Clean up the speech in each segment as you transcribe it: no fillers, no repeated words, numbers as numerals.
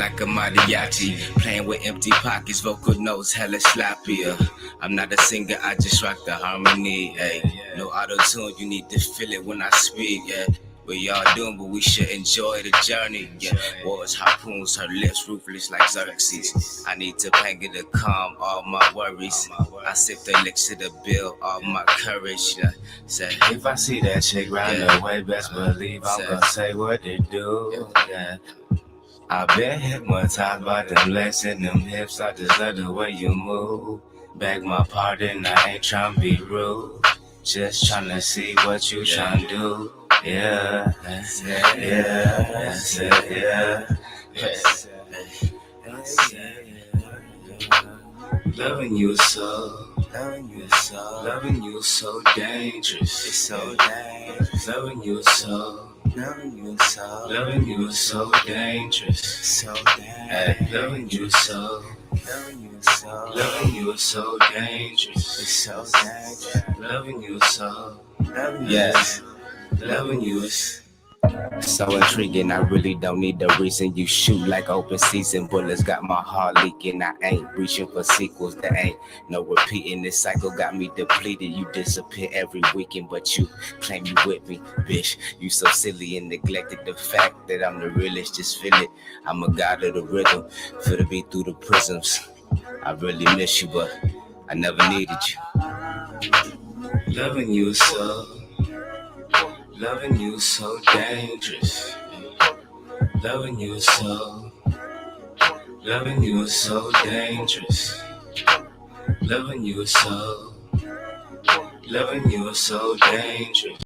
like a mariachi. Playing with empty pockets, vocal notes hella sloppier. I'm not a singer, I just rock the harmony. Ay. No auto-tune, you need to feel it when I speak. Yeah. We all doing, but we should enjoy the journey. Yeah, wars, harpoons, her lips ruthless like Xerxes. I need to bang it to calm all my worries. I sip the elixir to build all my courage. Yeah. Say, if I see that chick round the way, best believe I'm gonna say what they do. Yeah. I been hypnotized by them legs and them hips. I just love the way you move. Beg my pardon, I ain't tryna be rude. Just tryna see what you tryna do. Yeah, loving you so, loving you so dangerous. It's so dangerous. Loving you so. Loving you so, loving you so dangerous, so dangerous. Loving you so, loving you so, loving you so dangerous, it's so dangerous. Loving you so, loving yes, loving you is so intriguing, I really don't need the reason. You shoot like open season bullets, got my heart leaking. I ain't reaching for sequels, there ain't no repeating. This cycle got me depleted. You disappear every weekend, but you claim you with me, bitch. You so silly and neglected the fact that I'm the realest. Just feel it, I'm a god of the rhythm. Feel the beat through the prisms. I really miss you, but I never needed you. Loving you so. Loving you so dangerous. Loving you so. Loving you so dangerous. Loving you so. Loving you so dangerous.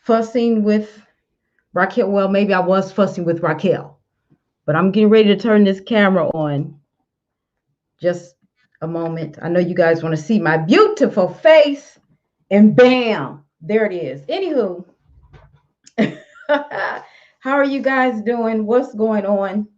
Fussing with Raquel. Well, maybe I was fussing with Raquel, but I'm getting ready to turn this camera on. Just a moment. I know you guys want to see my beautiful face, and bam, there it is. Anywho, how are you guys doing? What's going on?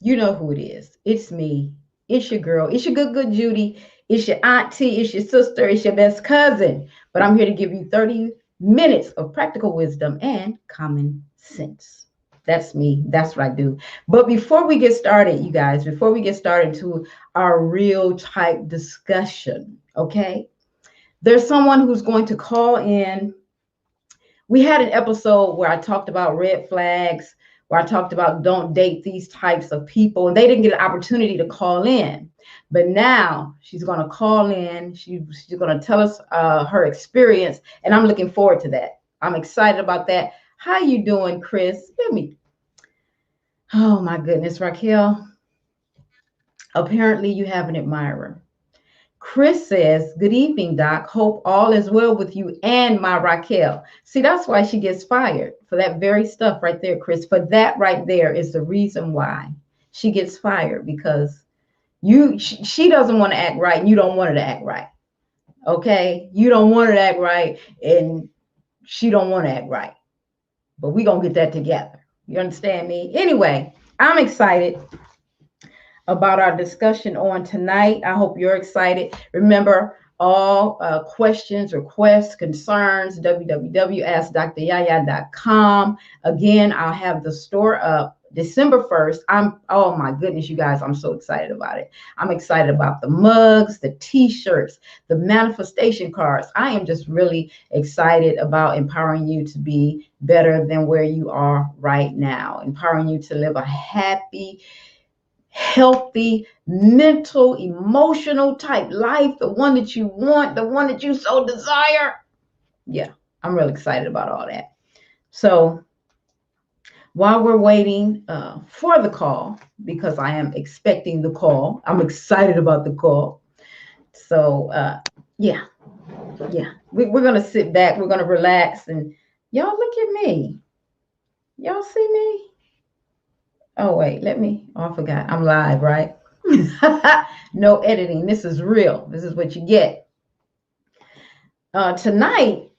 You know who it is. It's me. It's your girl. It's your good Judy. It's your auntie. It's your sister. It's your best cousin. But I'm here to give you 30 minutes of practical wisdom and common sense. That's me. That's what I do. But before we get started, you guys, before we get started to our real type discussion, okay, there's someone who's going to call in. We had an episode where I talked about red flags, where I talked about don't date these types of people, and they didn't get an opportunity to call in. But now she's going to call in. She's going to tell us her experience, and I'm looking forward to that. I'm excited about that. How you doing, Chris? Let me. Oh my goodness, Raquel. Apparently you have an admirer. Chris says, good evening, Doc. Hope all is well with you and my Raquel. See, that's why she gets fired, for that very stuff right there, Chris. For that right there is the reason why she gets fired, because she doesn't want to act right and you don't want her to act right. Okay? You don't want her to act right and she don't want to act right. But we're going to get that together. You understand me? Anyway, I'm excited about our discussion on tonight. I hope you're excited. Remember, all questions, requests, concerns, www.askdryaya.com. Again, I'll have the store up December 1st. Oh my goodness, you guys, I'm so excited about it. I'm excited about the mugs, the t-shirts, the manifestation cards. I am just really excited about empowering you to be better than where you are right now, empowering you to live a happy, healthy, mental, emotional type life, the one that you want, the one that you so desire. Yeah, I'm really excited about all that. So while we're waiting for the call, because I am expecting the call, I'm excited about the call. So yeah, we're going to sit back, we're going to relax, and y'all look at me. Y'all see me? Oh, wait, I forgot. I'm live, right? No editing. This is real. This is what you get. Tonight,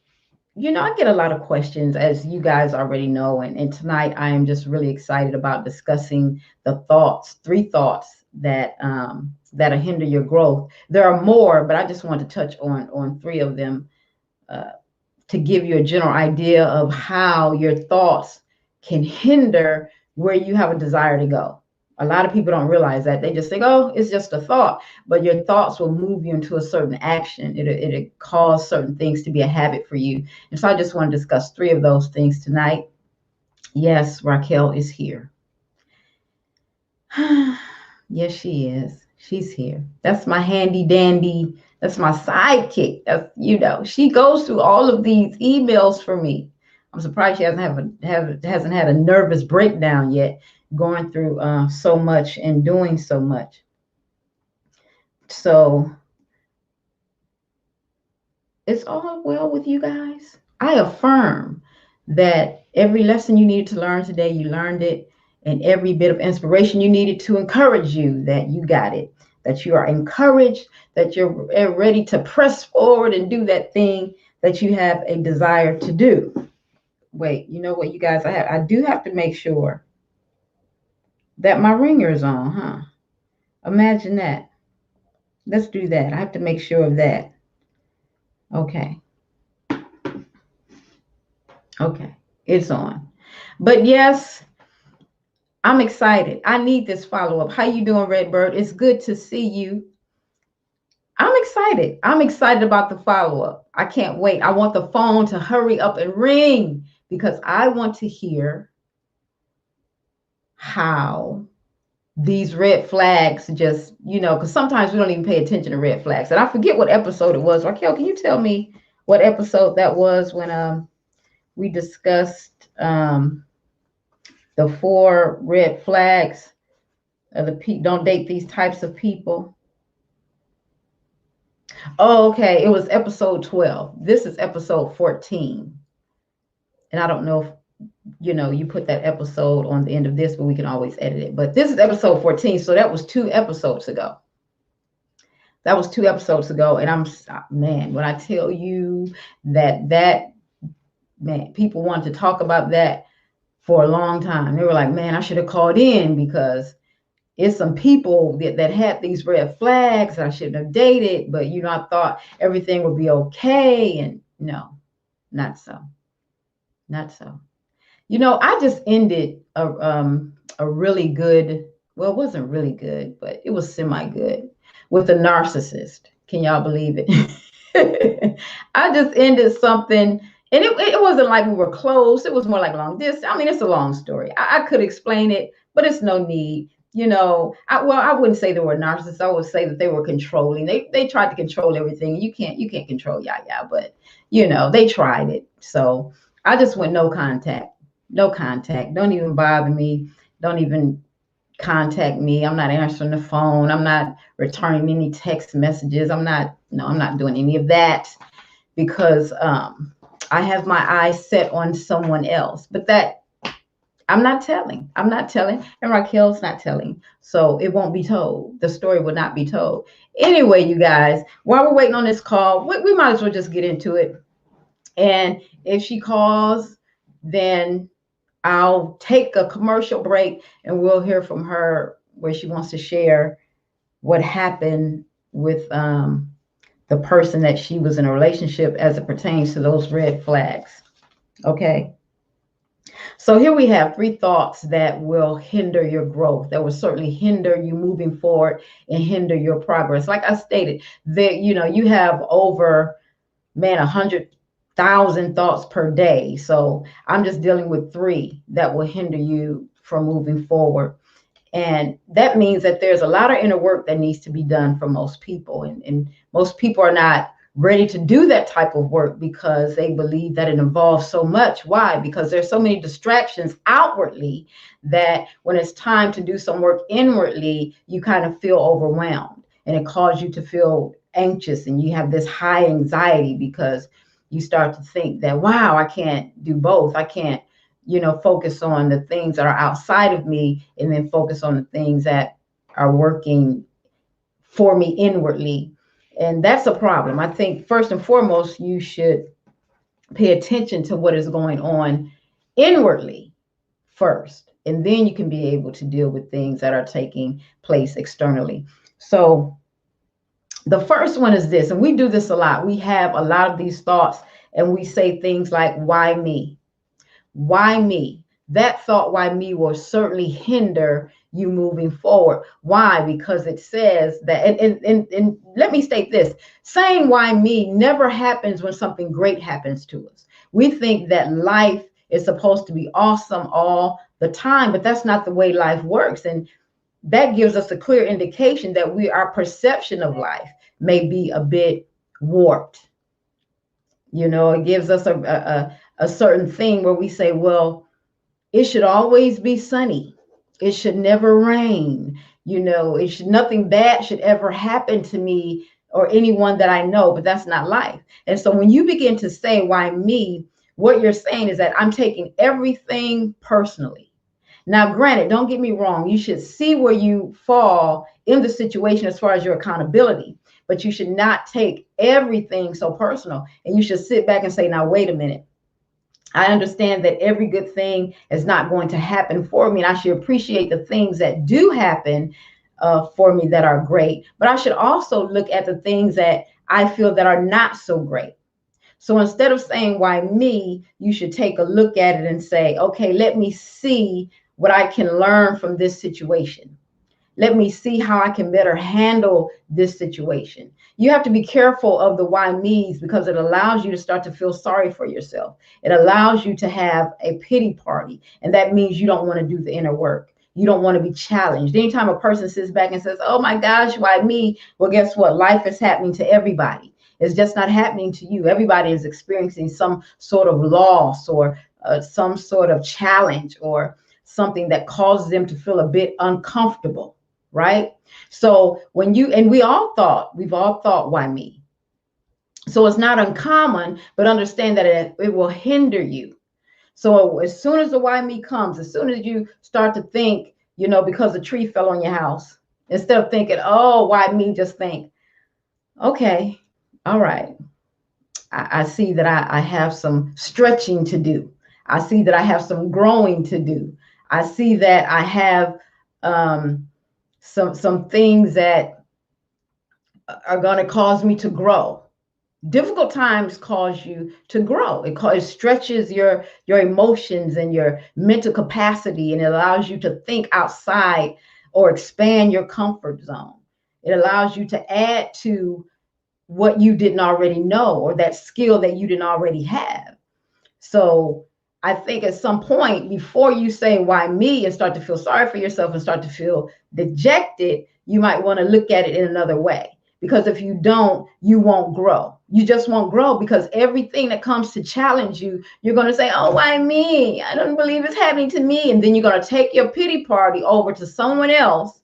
I get a lot of questions, as you guys already know. And tonight, I am just really excited about discussing three thoughts that hinder your growth. There are more, but I just want to touch on three of them uh, to give you a general idea of how your thoughts can hinder where you have a desire to go. A lot of people don't realize that. They just think, oh, it's just a thought. But your thoughts will move you into a certain action. It'll cause certain things to be a habit for you. And so I just want to discuss three of those things tonight. Yes, Raquel is here. Yes, she is. She's here. That's my handy dandy. That's my sidekick. She goes through all of these emails for me. I'm surprised she hasn't had a nervous breakdown yet, going through so much and doing so much. So it's all well with you guys. I affirm that every lesson you needed to learn today, you learned it. And every bit of inspiration you needed to encourage you, that you got it, that you are encouraged, that you're ready to press forward and do that thing that you have a desire to do. Wait, you know what, you guys, I do have to make sure that my ringer is on, huh? Imagine that. Let's do that. I have to make sure of that. Okay. Okay, it's on. But yes, I'm excited. I need this follow-up. How you doing, Redbird? It's good to see you. I'm excited. I'm excited about the follow-up. I can't wait. I want the phone to hurry up and ring because I want to hear how these red flags just, because sometimes we don't even pay attention to red flags. And I forget what episode it was. Raquel, can you tell me what episode that was when we discussed the 4 red flags of don't date these types of people? Oh, okay. It was episode 12. This is episode 14. And I don't know if, you put that episode on the end of this, but we can always edit it. But this is episode 14. So that was 2 episodes ago. And man, when I tell you that people wanted to talk about that for a long time. They were like, man, I should have called in because it's some people that had these red flags I shouldn't have dated, but I thought everything would be okay. And no, not so. I just ended a really good, well, it wasn't really good, but it was semi-good, with a narcissist. Can y'all believe it? I just ended something, and it wasn't like we were close. It was more like long distance. I mean, it's a long story. I could explain it, but it's no need. I wouldn't say they were narcissists. I would say that they were controlling. They tried to control everything. You can't control YaYa, but they tried it. So I just went no contact. Don't even bother me. Don't even contact me. I'm not answering the phone. I'm not returning any text messages. I'm not doing any of that because I have my eyes set on someone else. But that I'm not telling, and Raquel's not telling. So it won't be told. The story will not be told. Anyway, you guys, while we're waiting on this call, we might as well just get into it. And if she calls, then I'll take a commercial break and we'll hear from her where she wants to share what happened with the person that she was in a relationship as it pertains to those red flags. Okay. So here we have 3 thoughts that will hinder your growth, that will certainly hinder you moving forward and hinder your progress. Like I stated, that you have over 100,000 thoughts per day. So I'm just dealing with 3 that will hinder you from moving forward. And that means that there's a lot of inner work that needs to be done for most people. And most people are not ready to do that type of work because they believe that it involves so much. Why? Because there's so many distractions outwardly that when it's time to do some work inwardly, you kind of feel overwhelmed, and it causes you to feel anxious, and you have this high anxiety because you start to think that, wow, I can't do both. I can't, focus on the things that are outside of me, and then focus on the things that are working for me inwardly. And that's a problem. I think first and foremost, you should pay attention to what is going on inwardly first, and then you can be able to deal with things that are taking place externally. So the first one is this, and we do this a lot. We have a lot of these thoughts, and we say things like, why me? Why me? That thought, why me, will certainly hinder you moving forward. Why? Because it says that, and let me state this, saying why me never happens when something great happens to us. We think that life is supposed to be awesome all the time, but that's not the way life works. And that gives us a clear indication that our perception of life may be a bit warped. It gives us a certain thing where we say, well, it should always be sunny. It should never rain. Nothing bad should ever happen to me or anyone that I know, but that's not life. And so when you begin to say, why me, what you're saying is that I'm taking everything personally. Now, granted, don't get me wrong. You should see where you fall in the situation as far as your accountability, but you should not take everything so personal. And you should sit back and say, now, wait a minute. I understand that every good thing is not going to happen for me, and I should appreciate the things that do happen for me that are great. But I should also look at the things that I feel that are not so great. So instead of saying, why me, you should take a look at it and say, okay, let me see what I can learn from this situation. Let me see how I can better handle this situation. You have to be careful of the why me's, because it allows you to start to feel sorry for yourself. It allows you to have a pity party. And that means you don't want to do the inner work. You don't want to be challenged. Anytime a person sits back and says, oh my gosh, why me? Well, guess what? Life is happening to everybody. It's just not happening to you. Everybody is experiencing some sort of loss or some sort of challenge or something that causes them to feel a bit uncomfortable, right? So we've all thought, why me? So it's not uncommon, but understand that it will hinder you. So as soon as the why me comes, as soon as you start to think, because a tree fell on your house, instead of thinking, oh, why me, just think, okay, all right, I see that I have some stretching to do. I see that I have some growing to do. I see that I have some things that are going to cause me to grow. Difficult times cause you to grow. It stretches your emotions and your mental capacity, and it allows you to think outside or expand your comfort zone. It allows you to add to what you didn't already know, or that skill that you didn't already have. So I think at some point, before you say why me and start to feel sorry for yourself and start to feel dejected, you might want to look at it in another way. Because if you don't, you won't grow. You just won't grow, because everything that comes to challenge you, you're going to say, oh, why me? I don't believe it's happening to me. And then you're going to take your pity party over to someone else,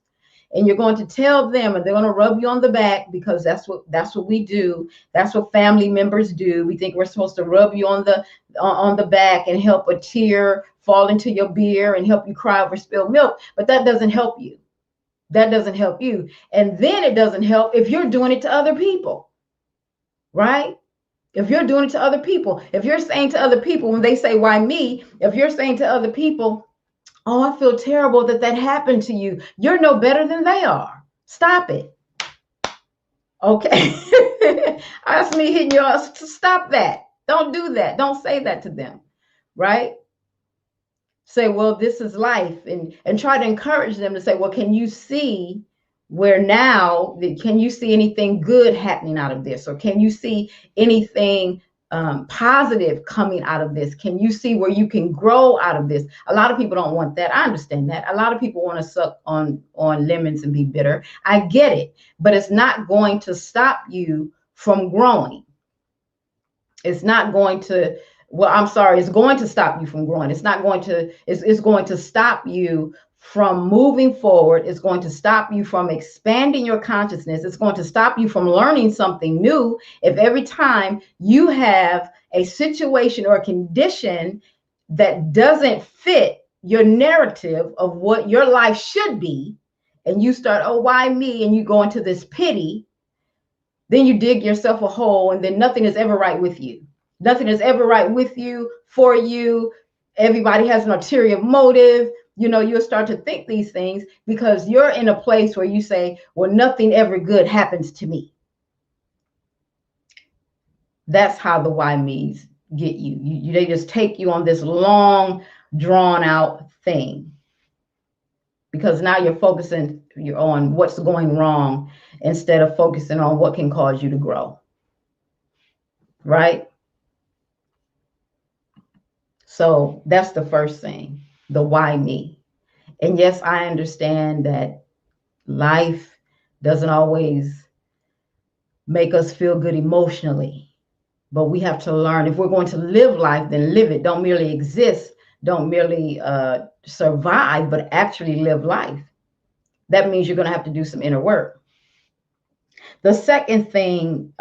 and you're going to tell them, and they're going to rub you on the back, because that's what we do. That's what family members do. We think we're supposed to rub you on the back and help a tear fall into your beer and help you cry over spilled milk. But that doesn't help you. That doesn't help you. And then it doesn't help if you're doing it to other people, right? If you're doing it to other people, if you're saying to other people, when they say, why me? If you're saying to other people, oh, I feel terrible that happened to you. You're no better than they are. Stop it. Okay. That's me hitting you up to stop that. Don't do that. Don't say that to them, right? Say, well, this is life, and try to encourage them to say, well, can you see can you see anything good happening out of this? Or can you see anything positive coming out of this? Can you see where you can grow out of this? A lot of people don't want that. I understand that. A lot of people want to suck on lemons and be bitter. I get it, but it's not going to stop you from growing. It's not going to, well, I'm sorry, it's going to stop you from growing. It's not going to, it's going to stop you from moving forward. It's going to stop you from expanding your consciousness. It's going to stop you from learning something new. If every time you have a situation or a condition that doesn't fit your narrative of what your life should be, and you start, oh, why me? And you go into this pity, then you dig yourself a hole, and then nothing is ever right with you. Nothing is ever right with you, for you. Everybody has an ulterior motive. You know, you'll start to think these things because you're in a place where you say, well, nothing ever good happens to me. That's how the why me's get you. They just take you on this long, drawn out thing, because now you're focusing on what's going wrong instead of focusing on what can cause you to grow. Right? So that's the first thing, the why me. And yes, I understand that life doesn't always make us feel good emotionally, but we have to learn, if we're going to live life, then live it. Don't merely exist, don't merely survive, but actually live life. That means you're going to have to do some inner work. The second thing,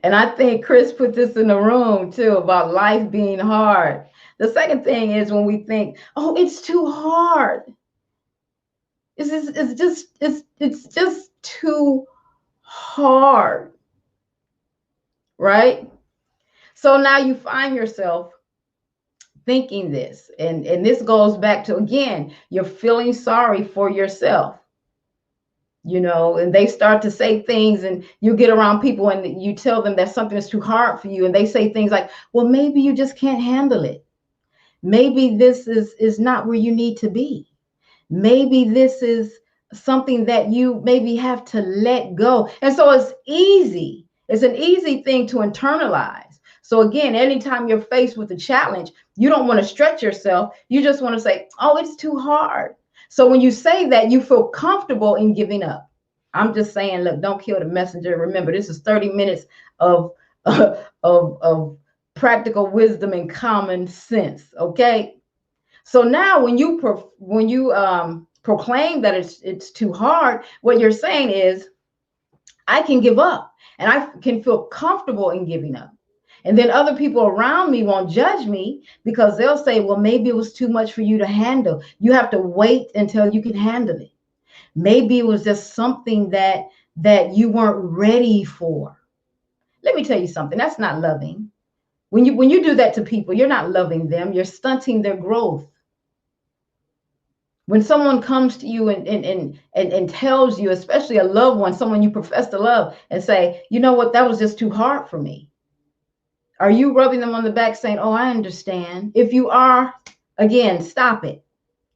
and I think Chris put this in the room too, about life being hard. The second thing is when we think, oh, it's too hard. It's just too hard, right? So now you find yourself thinking this, and this goes back to, again, you're feeling sorry for yourself. You know, and they start to say things, and you get around people and you tell them that something is too hard for you, and they say things like, well, maybe you just can't handle it. Maybe this is not where you need to be. Maybe this is something that you maybe have to let go. And so it's easy. It's an easy thing to internalize. So again, anytime you're faced with a challenge, you don't want to stretch yourself. You just want to say, oh, it's too hard. So when you say that, you feel comfortable in giving up. I'm just saying, look, don't kill the messenger. Remember, this is 30 minutes of of practical wisdom and common sense. Okay. So now when you proclaim that it's too hard, what you're saying is, I can give up, and I can feel comfortable in giving up. And then other people around me won't judge me, because they'll say, well, maybe it was too much for you to handle. You have to wait until you can handle it. Maybe it was just something that you weren't ready for. Let me tell you something. That's not loving. When you do that to people, you're not loving them. You're stunting their growth. When someone comes to you and tells you, especially a loved one, someone you profess to love, and say, you know what, that was just too hard for me. Are you rubbing them on the back saying, oh, I understand? If you are, again, stop it.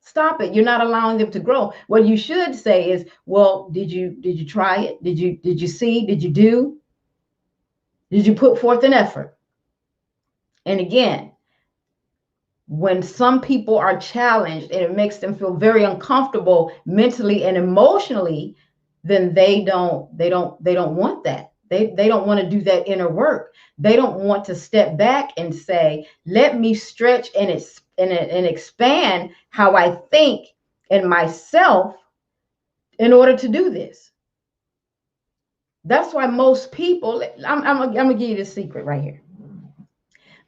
Stop it. You're not allowing them to grow. What you should say is, well, did you try it? Did you see? Did you do? Did you put forth an effort? And again, when some people are challenged and it makes them feel very uncomfortable mentally and emotionally, then they don't want that. They don't want to do that inner work. They don't want to step back and say, let me stretch and expand how I think and myself in order to do this. That's why most people, I'm gonna give you this secret right here.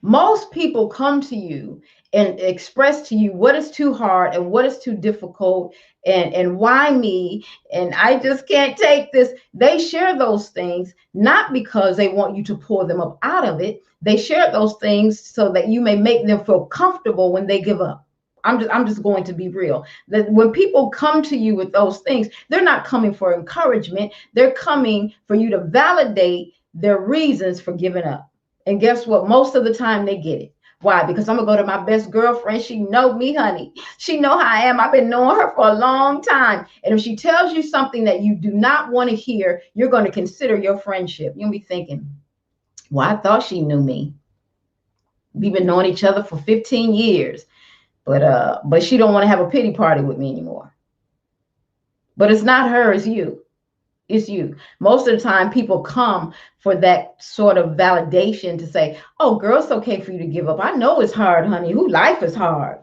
Most people come to you and express to you what is too hard and what is too difficult, and why me, and I just can't take this. They share those things not because they want you to pull them up out of it. They share those things so that you may make them feel comfortable when they give up. I'm just going to be real. That when people come to you with those things, they're not coming for encouragement. They're coming for you to validate their reasons for giving up. And guess what? Most of the time they get it. Why? Because I'm gonna go to my best girlfriend. She know me, honey. She know how I am. I've been knowing her for a long time. And if she tells you something that you do not want to hear, you're going to consider your friendship. You'll be thinking, well, I thought she knew me. We've been knowing each other for 15 years. But she don't want to have a pity party with me anymore. But it's not her, it's you. It's you. Most of the time, people come for that sort of validation to say, oh, girl, it's okay for you to give up. I know it's hard, honey. Life is hard.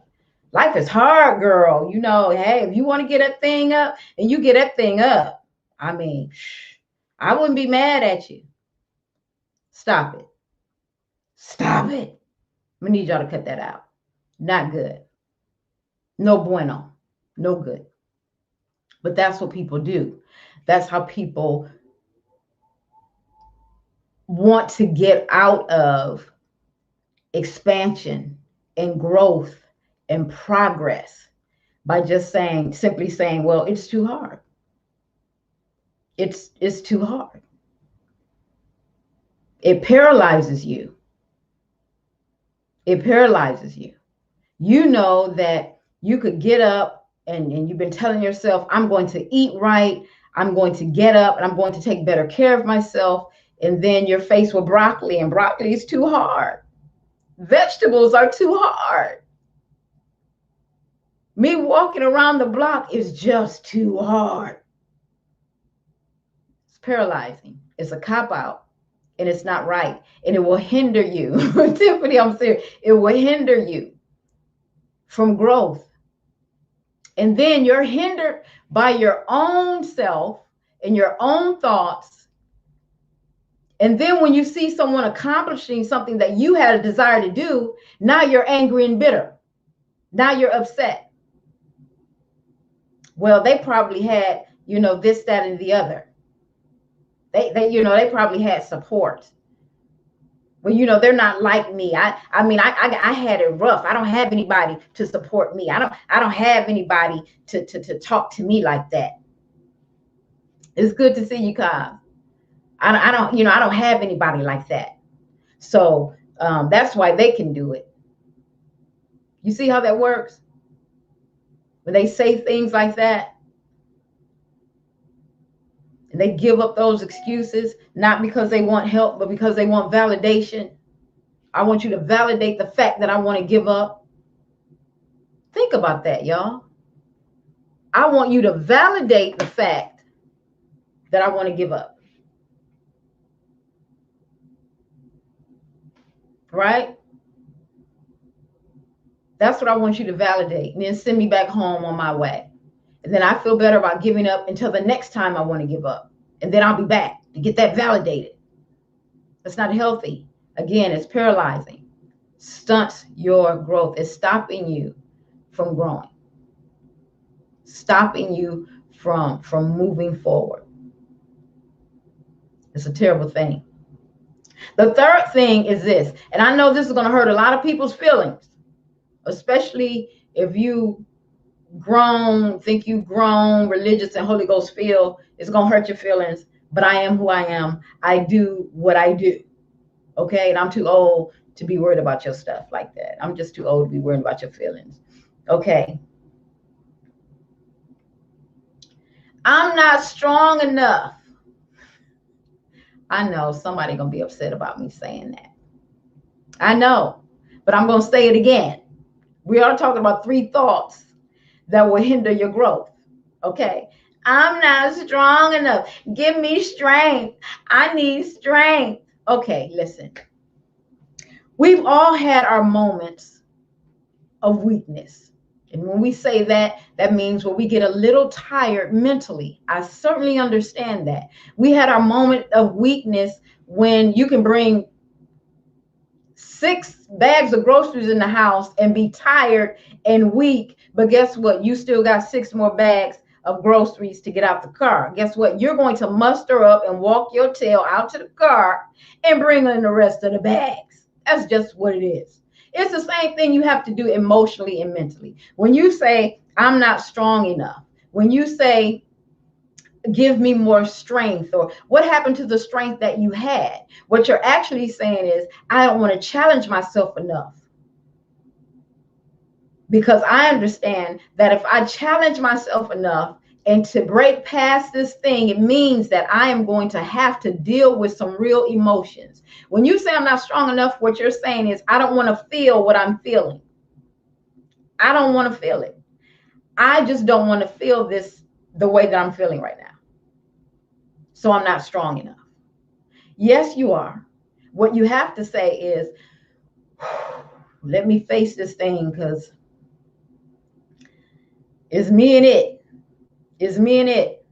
Life is hard, girl. You know, hey, if you want to get that thing up and you get that thing up, I mean, I wouldn't be mad at you. Stop it. Stop it. I'm gonna need y'all to cut that out. Not good. No bueno. No good. But that's what people do. That's how people want to get out of expansion and growth and progress by just simply saying, well, it's too hard. It's too hard. It paralyzes you. It paralyzes you. You know that you could get up and you've been telling yourself, I'm going to eat right. I'm going to get up and I'm going to take better care of myself. And then you're faced with broccoli, and broccoli is too hard. Vegetables are too hard. Me walking around the block is just too hard. It's paralyzing. It's a cop-out. And it's not right. And it will hinder you. Tiffany, I'm serious. It will hinder you from growth. And then you're hindered by your own self and your own thoughts. And then when you see someone accomplishing something that you had a desire to do, now you're angry and bitter. Now you're upset. Well, they probably had, this, that, and the other. They probably had support. Well, they're not like me. I had it rough. I don't have anybody to support me. I don't have anybody to talk to me like that. It's good to see you, Cobb. I don't have anybody like that. So that's why they can do it. You see how that works? When they say things like that, and they give up those excuses, not because they want help, but because they want validation. I want you to validate the fact that I want to give up. Think about that, y'all. I want you to validate the fact that I want to give up. Right? That's what I want you to validate. And then send me back home on my way. And then I feel better about giving up until the next time I want to give up. And then I'll be back to get that validated. That's not healthy. Again, it's paralyzing. Stunts your growth. It's stopping you from growing. Stopping you from moving forward. It's a terrible thing. The third thing is this, and I know this is going to hurt a lot of people's feelings, especially if you think you've grown religious and Holy Ghost filled. It's going to hurt your feelings, but I am who I am. I do what I do. Okay. And I'm too old to be worried about your stuff like that. I'm just too old to be worried about your feelings. Okay. I'm not strong enough. I know somebody going to be upset about me saying that. I know, but I'm going to say it again. We are talking about 3 thoughts that will hinder your growth. Okay. I'm not strong enough. Give me strength. I need strength. Okay, listen. We've all had our moments of weakness. And when we say that, that means when we get a little tired mentally. I certainly understand that. We had our moment of weakness when you can bring 6 bags of groceries in the house and be tired and weak. But guess what? You still got 6 more bags of groceries to get out the car. Guess what? You're going to muster up and walk your tail out to the car and bring in the rest of the bags. That's just what it is. It's the same thing you have to do emotionally and mentally. When you say, I'm not strong enough, when you say, give me more strength, or what happened to the strength that you had? What you're actually saying is, I don't want to challenge myself enough. Because I understand that if I challenge myself enough and to break past this thing, it means that I am going to have to deal with some real emotions. When you say I'm not strong enough, what you're saying is, I don't want to feel what I'm feeling. I don't want to feel it. I just don't want to feel this the way that I'm feeling right now. So I'm not strong enough. Yes, you are. What you have to say is, let me face this thing, because it's me and it. It's me and it.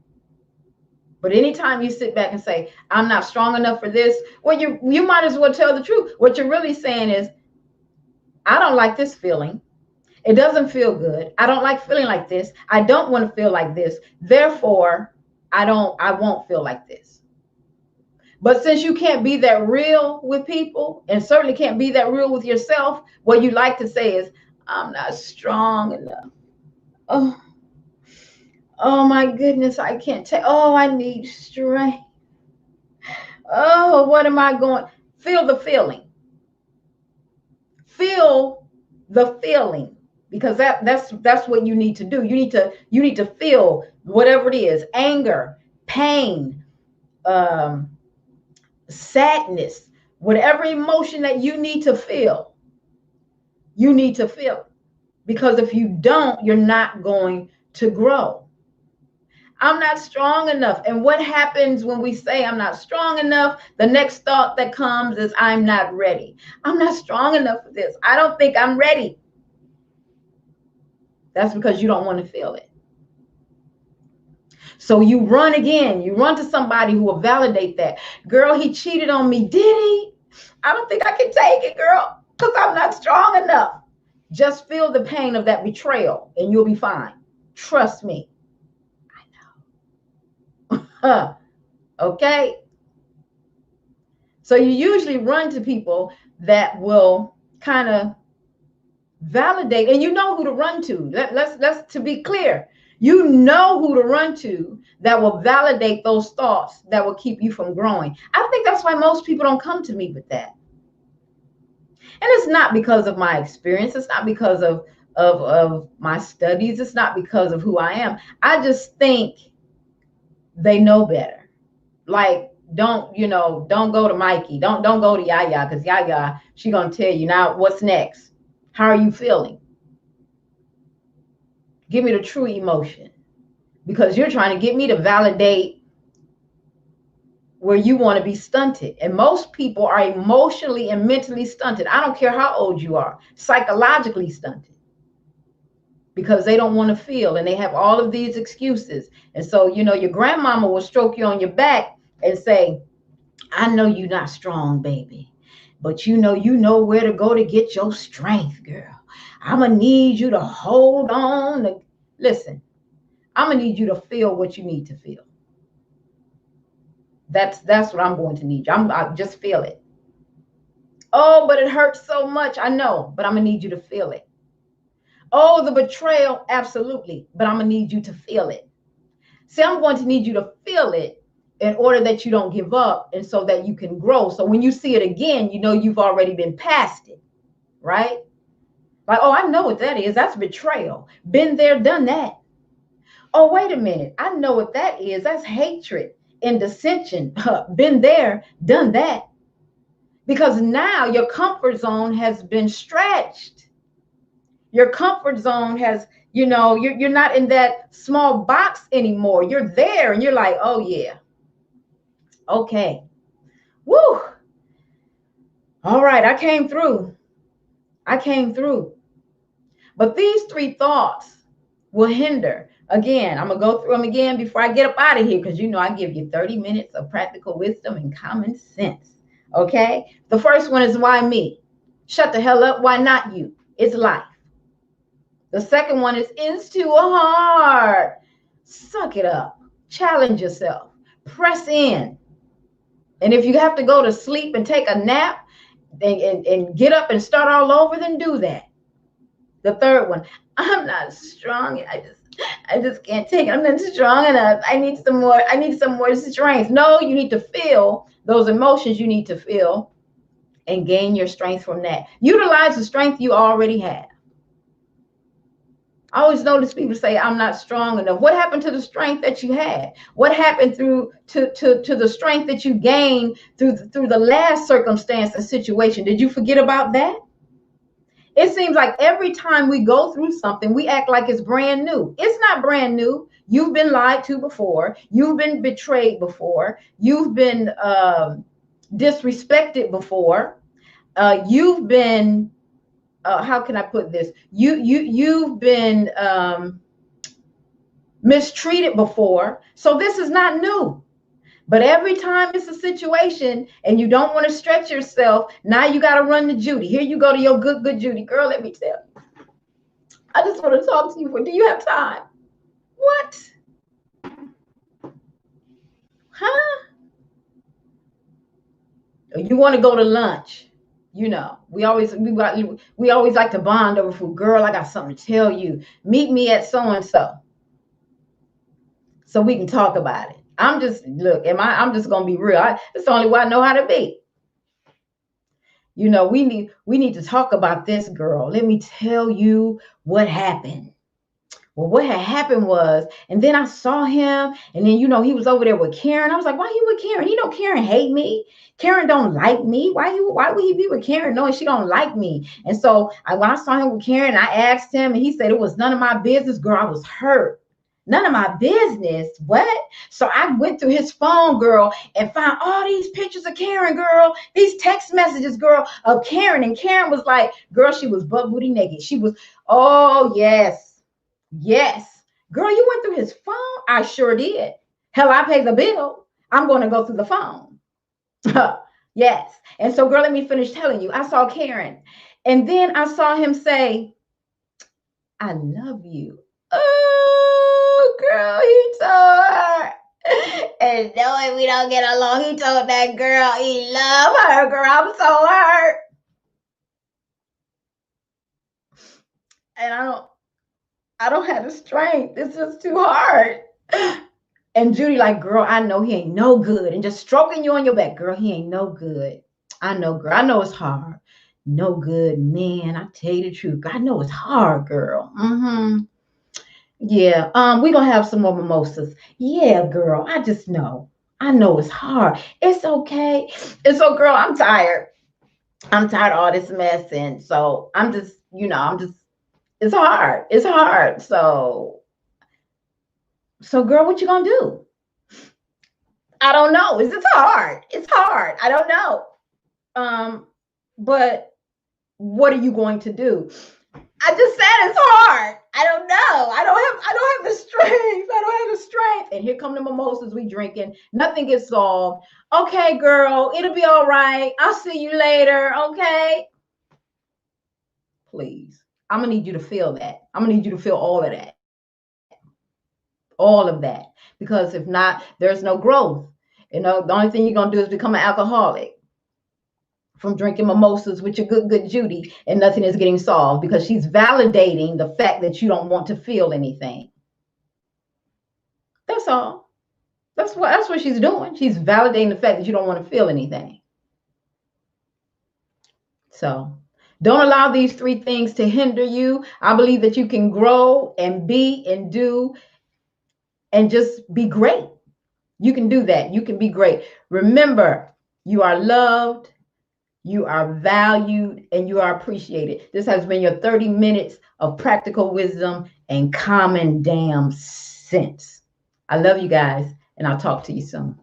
But anytime you sit back and say, I'm not strong enough for this, well, you might as well tell the truth. What you're really saying is, I don't like this feeling. It doesn't feel good. I don't like feeling like this. I don't want to feel like this. Therefore, I won't feel like this. But since you can't be that real with people, and certainly can't be that real with yourself, what you like to say is, I'm not strong enough. Oh, oh my goodness, I can't take. Oh, I need strength. Oh, what am I going? Feel the feeling. Feel the feeling, because that's what you need to do. You need to feel whatever it is: anger, pain, sadness, whatever emotion that you need to feel. You need to feel it, because if you don't, you're not going to grow. I'm not strong enough. And what happens when we say I'm not strong enough? The next thought that comes is, I'm not ready. I'm not strong enough for this. I don't think I'm ready. That's because you don't want to feel it. So you run again. You run to somebody who will validate that. Girl, he cheated on me. Did he? I don't think I can take it, girl, because I'm not strong enough. Just feel the pain of that betrayal and you'll be fine. Trust me. Okay. So you usually run to people that will kind of validate, and you know who to run to. Let's to be clear, you know who to run to that will validate those thoughts that will keep you from growing. I think that's why most people don't come to me with that. And it's not because of my experience. It's not because of my studies. It's not because of who I am. I just think they know better. Like, don't go to Mikey. Don't go to YaYa, because YaYa, she gonna tell you now what's next. How are you feeling? Give me the true emotion, because you're trying to get me to validate where you want to be stunted. And most people are emotionally and mentally stunted. I don't care how old you are, psychologically stunted, because they don't want to feel, and they have all of these excuses. And so, your grandmama will stroke you on your back and say, I know you're not strong, baby, but you know where to go to get your strength, girl. I'm going to need you to hold on. Listen, I'm going to need you to feel what you need to feel. That's what I'm going to need you. I just feel it. Oh, but it hurts so much. I know, but I'm going to need you to feel it. Oh, the betrayal, absolutely, but I'm going to need you to feel it. See, I'm going to need you to feel it in order that you don't give up, and so that you can grow. So when you see it again, you've already been past it, right? Like, oh, I know what that is. That's betrayal. Been there, done that. Oh, wait a minute. I know what that is. That's hatred and dissension. Been there, done that. Because now your comfort zone has been stretched. Your comfort zone has, you're not in that small box anymore. You're there and you're like, oh yeah. Okay. Woo. All right. I came through. But these 3 thoughts will hinder. Again, I'm going to go through them again before I get up out of here, because I give you 30 minutes of practical wisdom and common sense. Okay? The first one is, why me? Shut the hell up. Why not you? It's life. The second one is, it's too hard. Suck it up. Challenge yourself. Press in. And if you have to go to sleep and take a nap and get up and start all over, then do that. The third one, I'm not strong. I just can't take it. I'm not strong enough. I need some more strength. No, you need to feel those emotions you need to feel and gain your strength from that. Utilize the strength you already have. I always notice people say, I'm not strong enough. What happened to the strength that you had? What happened to the strength that you gained through the last circumstance and situation? Did you forget about that? It seems like every time we go through something, we act like it's brand new. It's not brand new. You've been lied to before. You've been betrayed before. You've been disrespected before. You've been how can I put this? You've been mistreated before. So this is not new. But every time it's a situation and you don't want to stretch yourself, now you got to run to Judy. Here you go to your good Judy. Girl, let me tell you. I just want to talk to you. Do you have time? What? Huh? You want to go to lunch? You know, we always like to bond over food. Girl, I got something to tell you. Meet me at so and so we can talk about it. I'm just I'm just gonna be real. It's the only way I know how to be. You know, we need to talk about this, girl. Let me tell you what happened. Well, what had happened was, and then I saw him, and then he was over there with Karen. I was like, why he with Karen? Karen hate me. Karen don't like me. Why would he be with Karen knowing she don't like me? And so when I saw him with Karen, I asked him, and he said it was none of my business. Girl, I was hurt. None of my business. What? So I went through his phone, girl, and found all these pictures of Karen, girl, these text messages, girl, of Karen. And Karen was like, girl, she was butt booty naked. She was, oh, yes. Yes. Girl, you went through his phone? I sure did. Hell, I paid the bill. I'm going to go through the phone. Yes. And so, girl, let me finish telling you. I saw Karen. And then I saw him say, I love you. Oh, girl, he told her. And knowing we don't get along, he told that girl he loved her. Girl, I'm so hurt. And I don't have the strength. It's just too hard. And Judy like, girl, I know he ain't no good. And just stroking you on your back. Girl, he ain't no good. I know, girl. I know it's hard. No good, man. I tell you the truth. I know it's hard, girl. Yeah. We're going to have some more mimosas. Yeah, girl. I just know. I know it's hard. It's okay. And so, girl, I'm tired. I'm tired of all this mess. And so I'm just, it's hard. It's hard. So girl, what you gonna do? I don't know. It's hard. It's hard. I don't know. But what are you going to do? I just said it's hard. I don't know. I don't have the strength. I don't have the strength. And here come the mimosas we drinking. Nothing gets solved. Okay, girl, it'll be all right. I'll see you later. Okay. Please. I'm gonna need you to feel that. I'm gonna need you to feel all of that. All of that. Because if not, there's no growth. The only thing you're gonna do is become an alcoholic from drinking mimosas with your good Judy, and nothing is getting solved because she's validating the fact that you don't want to feel anything. That's all. That's what she's doing. She's validating the fact that you don't want to feel anything. So don't allow these 3 things to hinder you. I believe that you can grow and be and do and just be great. You can do that. You can be great. Remember, you are loved, you are valued, and you are appreciated. This has been your 30 minutes of practical wisdom and common damn sense. I love you guys, and I'll talk to you soon.